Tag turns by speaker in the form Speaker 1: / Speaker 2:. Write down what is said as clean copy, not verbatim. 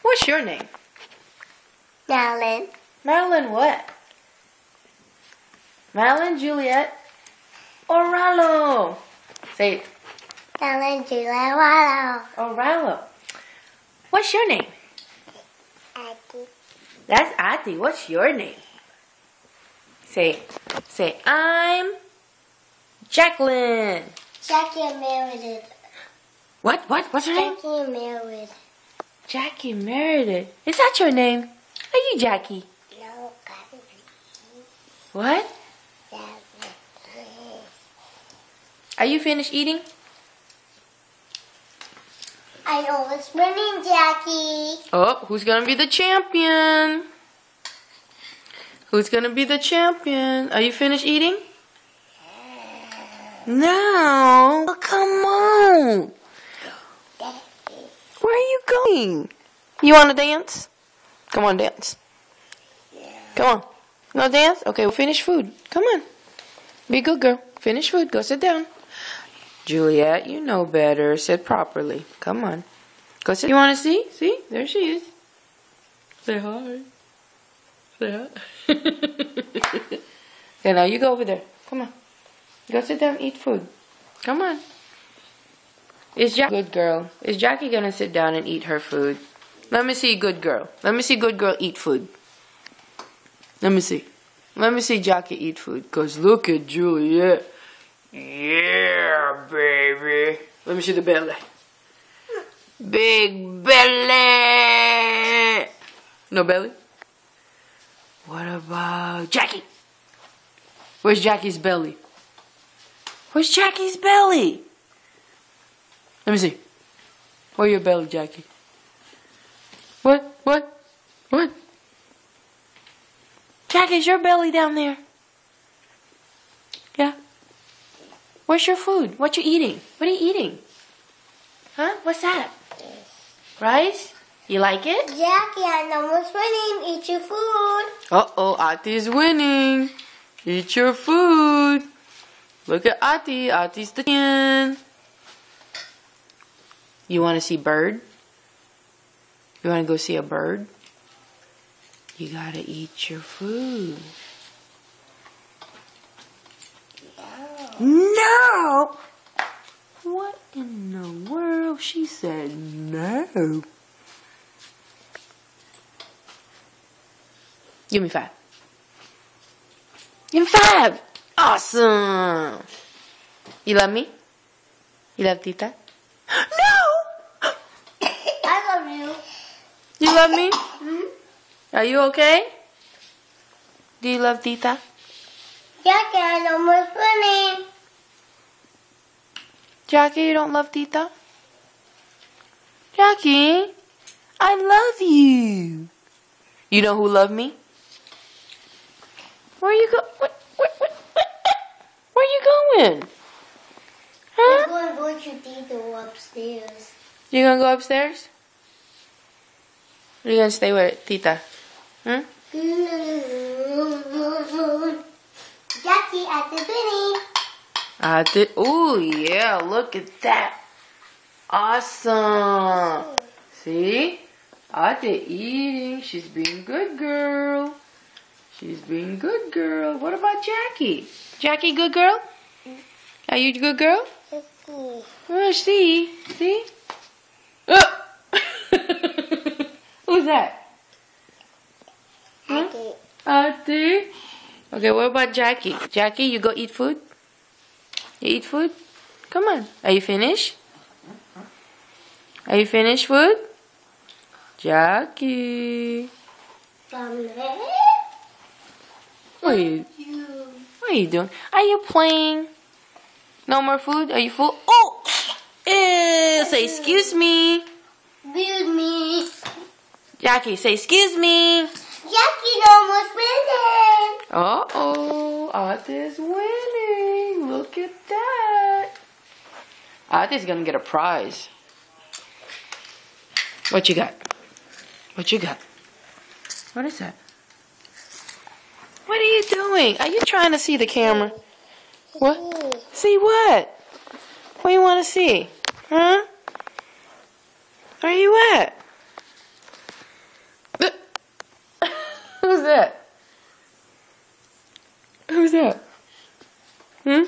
Speaker 1: What's your name?
Speaker 2: Madeline.
Speaker 1: Madeline what? Madeline Juliet Oralo. Say it.
Speaker 2: Madeline Juliet Oralo.
Speaker 1: Oralo. What's your name?
Speaker 2: Aggie.
Speaker 1: That's Ati. What's your name? Say, I'm Jacqueline.
Speaker 2: Jackie Meredith.
Speaker 1: What? What's her name?
Speaker 2: Jackie Meredith.
Speaker 1: Jackie Meredith. Is that your name? Are you Jackie?
Speaker 2: No,
Speaker 1: What? Are you finished eating?
Speaker 2: I know what's winning, Jackie.
Speaker 1: Oh, who's gonna be the champion? Who's gonna be the champion? Are you finished eating? No. Oh, come on. Where are you going? You wanna dance? Come on, dance. Come on. You wanna dance? Okay, we'll finish food. Come on. Be a good girl. Finish food. Go sit down. Juliet, you know better. Sit properly. Come on. Go sit. You wanna see? See? There she is. Say hi. Say hi. Okay, now you go over there. Come on. Go sit down and eat food. Come on. Is Jackie good girl? Is Jackie gonna sit down and eat her food? Let me see good girl. Let me see good girl eat food. Let me see. Let me see Jackie eat food. Cause look at Juliet. Yeah, baby. Let me see the belly. Big belly. No belly? What about Jackie? Where's Jackie's belly? Where's Jackie's belly? Let me see. Where's your belly, Jackie? What? Jackie, is your belly down there? Yeah. Where's your food? What you eating? What are you eating? Huh? What's that? Rice? You like it?
Speaker 2: Jackie, I know what's winning. Eat your food.
Speaker 1: Uh-oh, Ati's winning. Eat your food. Look at Ati. Ati's the champion. You want to see bird? You want to go see a bird? You gotta eat your food. No! What in the world? She said no. Give me 5. Give me 5. Awesome. You love me? You love Tita? No!
Speaker 2: I love you.
Speaker 1: You love me?
Speaker 2: Hmm?
Speaker 1: Are you okay? Do you love Tita?
Speaker 2: Jackie, I know what's winning.
Speaker 1: Jackie, you don't love Tita? Jackie, I love you. You know who loved me? Where you go? Where you going? Huh?
Speaker 2: I'm going to go to Tito upstairs.
Speaker 1: You gonna go upstairs? Or you gonna stay with Tita? Hmm?
Speaker 2: Jackie at the winning.
Speaker 1: Oh yeah, look at that. Awesome. See? Ate eating. She's being good girl. She's being good girl. What about Jackie? Jackie, good girl? Are you a good girl? Oh, see? Oh. Who's that? Huh? Ate. Okay, what about Jackie? Jackie, you go eat food? You eat food? Come on. Are you finished? Are you finished food? Jackie. What are you doing? Are you playing? No more food? Are you full? Oh! Ew, say excuse me.
Speaker 2: Excuse me.
Speaker 1: Jackie, say excuse me.
Speaker 2: Jackie almost winning.
Speaker 1: Uh-oh. Ati's winning. Look at that. Ati's gonna get a prize. What you got? What you got? What is that? What are you doing? Are you trying to see the camera? What? See what? What do you want to see? Huh? Where you at? Who's that? Who's that? Hmm?